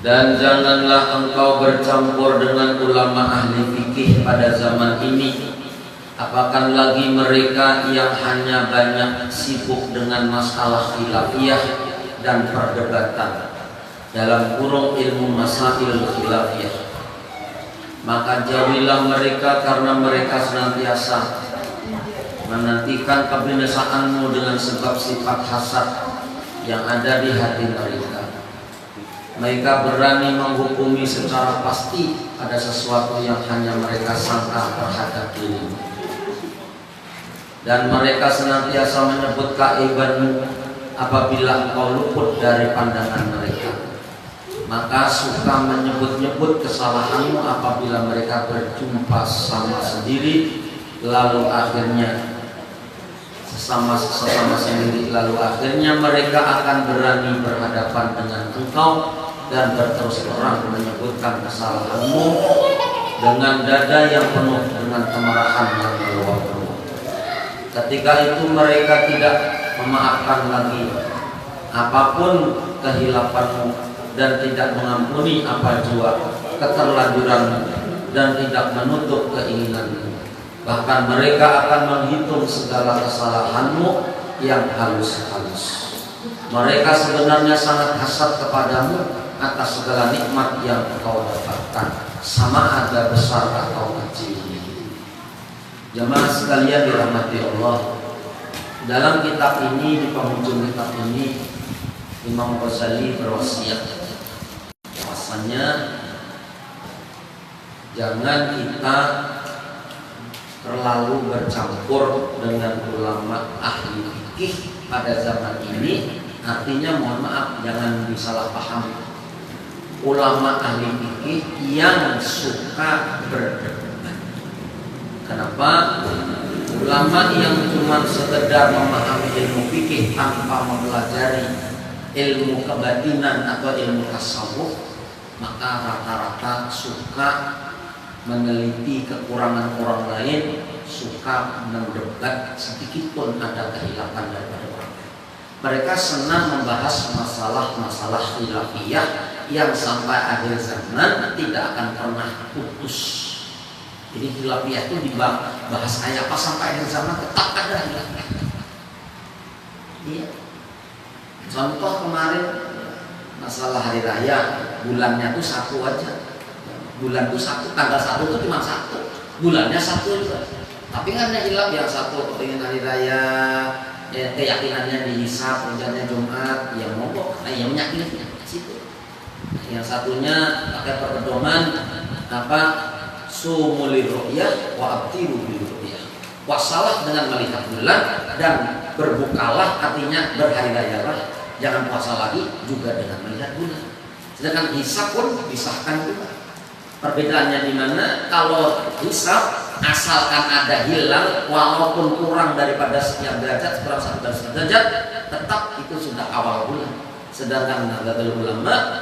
Dan janganlah engkau bercampur dengan ulama ahli fikih pada zaman ini, apakah lagi mereka yang hanya banyak sibuk dengan masalah khilafiyah dan perdebatan dalam kurung ilmu masail khilafiyah. Maka jauhilah mereka, karena mereka senantiasa menantikan kebinasaanmu dengan sebab sifat hasad yang ada di hati mereka. Mereka berani menghukumi secara pasti ada sesuatu yang hanya mereka sangka terhadap dirimu. Dan mereka senantiasa menyebut keaibanmu apabila engkau luput dari pandangan mereka. Maka suka menyebut-nyebut kesalahanmu apabila mereka berjumpa sama sendiri, lalu akhirnya sesama sendiri, lalu akhirnya mereka akan berani berhadapan dengan engkau dan berterus terang menyebutkan kesalahanmu dengan dada yang penuh dengan kemarahan yang meluap-luap. Ketika itu mereka tidak memaafkan lagi apapun kehilafanmu dan tidak mengampuni apa jua keterlanjuranmu dan tidak menutup keinginanmu. Bahkan mereka akan menghitung segala kesalahanmu yang halus-halus. Mereka sebenarnya sangat hasad kepadamu atas segala nikmat yang kau dapatkan, sama ada besar atau kecil. Jemaah sekalian dirahmati Allah, dalam kitab ini, di penghujung kitab ini, Imam Ghazali berwasiat bahwasanya jangan kita terlalu bercampur dengan ulama ahli fikih pada zaman ini. Artinya, mohon maaf, jangan disalahpahami. Ulama ahli fikih yang suka berdebat. Kenapa? Ulama yang cuma sekedar memahami ilmu fikih tanpa mempelajari ilmu kebatinan atau ilmu tasawuf, maka rata-rata suka meneliti kekurangan orang lain, suka mendebat sedikit pun ada kehilafan daripada orang lain. Mereka senang membahas masalah-masalah khilafiyah yang sampai akhir zaman tidak akan pernah putus. Jadi khilafiyah itu dibahas kayak apa sampai akhir zaman tetap ada khilafiyah. Iya. Contoh kemarin masalah hari raya, bulannya tuh satu aja. Bulan tuh satu, tanggal satu tuh cuma satu, bulannya satu juga. Tapi kan ada khilaf yang satu pengen hari raya, ya, keyakinannya dihisab, hujannya Jumat, ya mogok, nah yang menyakitnya situ. Yang satunya pakai pedoman apa? Sumuli ru'yah wa abtiru bil ru'yah. Puasalah dengan melihat bulan dan berbukalah, artinya berhari rayalah, jangan puasa lagi juga dengan melihat bulan. Sedangkan hisab pun disahkan juga. Perbedaannya di mana? Kalau hisab asalkan ada hilal walaupun kurang daripada sekian derajat, kurang satu dari sekian derajat, tetap itu sudah awal bulan. Sedangkan Nahdlatul Ulama,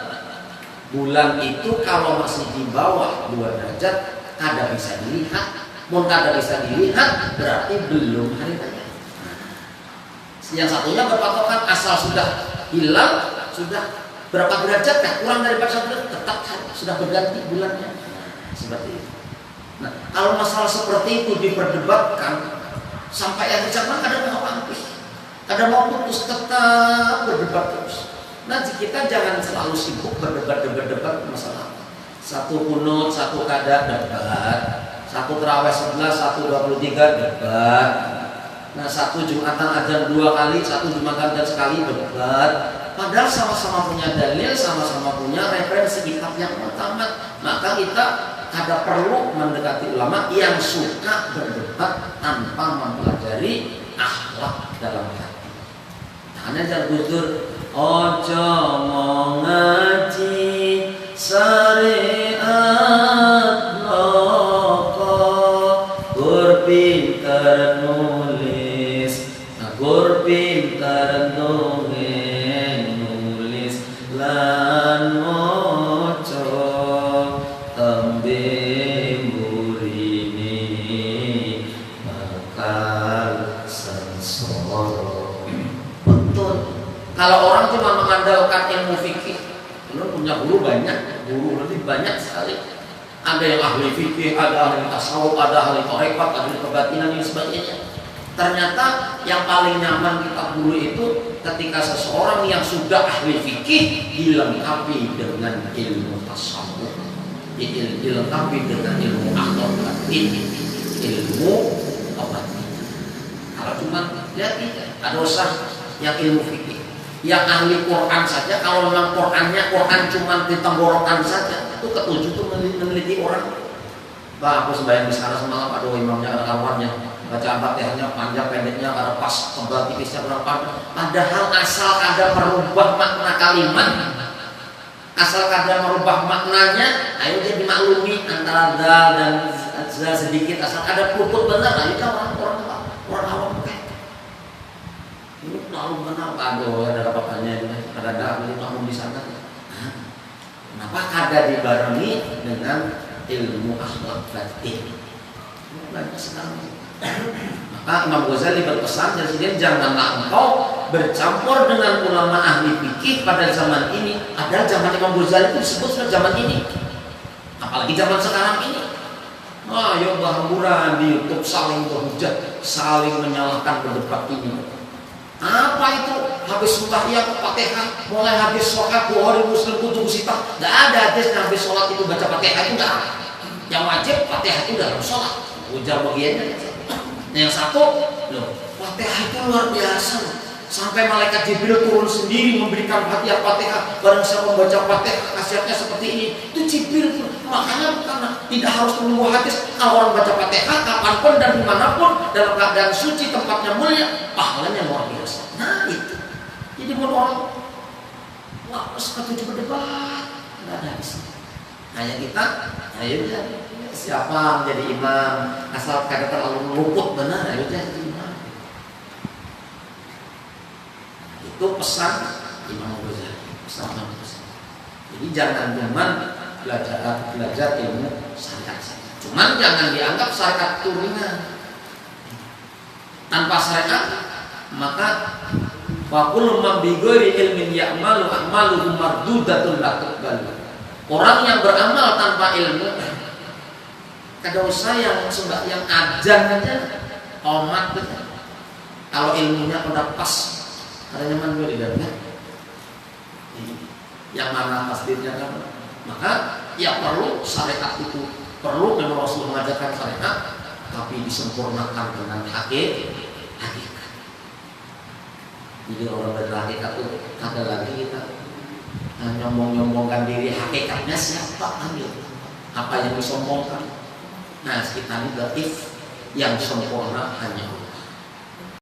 bulan itu kalau masih di bawah 2 derajat kada bisa dilihat. Mau kada bisa dilihat berarti belum hari raya. Yang satunya berpatokan asal sudah hilal, sudah berapa derajat kan kurang daripada 1 derajat tetap sudah berganti bulannya. Seperti itu. Nah, kalau masalah seperti itu diperdebatkan sampai akhir zaman kadang mau habis, kadang mau putus, tetap berdebat terus. Nah, kita jangan selalu sibuk berdebat masalah. Satu kunut, satu kada debat, satu terawih 11, satu 23 debat. Nah, satu Jumatan azan 2 kali, satu Jumatan azan sekali debat. Padahal sama-sama punya dalil, sama-sama punya referensi kitab yang utama. Maka kita ada perlu mendekati ulama yang suka berdebat tanpa mempelajari akhlak dalam hati. Hanya jangan gusur, ojo mau ngaji syariat loko, gur pinter nulis, gur pinter nulis lan moco tembe murine bakal sengsara. Betul. Kalau orang cuma mengandalkan ilmu fikih, lu punya guru banyak, guru lebih banyak sekali. Ada yang ahli fikih, ada ahli tasawuf, ada ahli tarekat, ahli kebatinan dan sebagainya. Ternyata yang paling nyaman kita guru itu ketika seseorang yang sudah ahli fikih dilengkapi dengan ilmu tasawuf, dilengkapi dengan ilmu akhlak batin, ilmu batin. Kalau cuma lihat ada usah yang ilmu fikih, yang ahli Quran saja, kalau memang Quran cuma di tenggorokan saja, itu ketujuh tuh meneliti orang. Bah, aku sembahyang di sana semalam, aduh imamnya ada kawannya, baca Fatihahnya panjang pendeknya, ada pas tebal tipisnya berapa. Padahal asal ada merubah makna kalimat, asal ada merubah maknanya, ayo dia dimaklumi antara dal dan zal sedikit, asal ada puput benar, ayo kan orang awam ini lalu benar, aduh ada apa-apanya, ada makmum di sana. Kenapa kada dibarengi dengan ilmu akhlak batin? Banyak sekali. Maka Imam Ghazali berpesan, jadi janganlah engkau bercampur dengan ulama ahli fikih pada zaman ini. Ada zaman Imam Ghazali itu disebut sudah zaman ini, apalagi zaman sekarang ini. Ayo berhamburan di YouTube saling berhujat, saling menyalahkan berdebat ini. Apa itu? Habis sembahyang Fatihah, mulai habis sholat Bukhari Muslim Kutub Sitah, nggak ada hadis habis sholat itu baca Fatihah, itu nggak ada. Yang wajib Fatihah itu dalam sholat, ujar bagiannya. Yang satu, loh, Fatihah itu luar biasa loh. Sampai malaikat Jibril turun sendiri memberikan hadiah Fatihah. Barang siapa membaca Fatihah, khasiatnya seperti ini. Itu Jibril tuh. Makanya karena tidak harus menunggu hadis. Kalau orang baca Fatihah kapanpun dan dimanapun dalam keadaan suci, tempatnya mulia, pahalanya luar biasa. Nah itu. Jadi buat orang, wah, ketujuh berdebat, nggak ada habisnya. Hanya kita, ayo siapa menjadi imam, asal kada terlalu luput benar, ayo jadi imam. Itu pesan Imam Ghazali, pesan. Jadi jangan cuma belajar ilmu syariat saja. Cuman jangan dianggap syariat itu ringan. Tanpa syariat maka wa kullu man bi ghairi ilmin ya'malu a'maluhu mardudatun la tuqbal. Orang yang beramal tanpa ilmu, kada usah yang sembahyang adzan aja, omat betul. Kalau ilmunya udah pas, ada nyaman juga di dalamnya. Yang mana pastinya kan? Maka ya perlu syariat itu, perlu memang Rasul mengajarkan syariat, tapi disempurnakan dengan hakikat. Jadi orang berhakikat itu ada lagi kita nyombong-nyombongkan diri, hakikatnya siapa kan gitu? Apa yang disombongkan? Nah, kita ini berarti yang sempurna hanya Allah.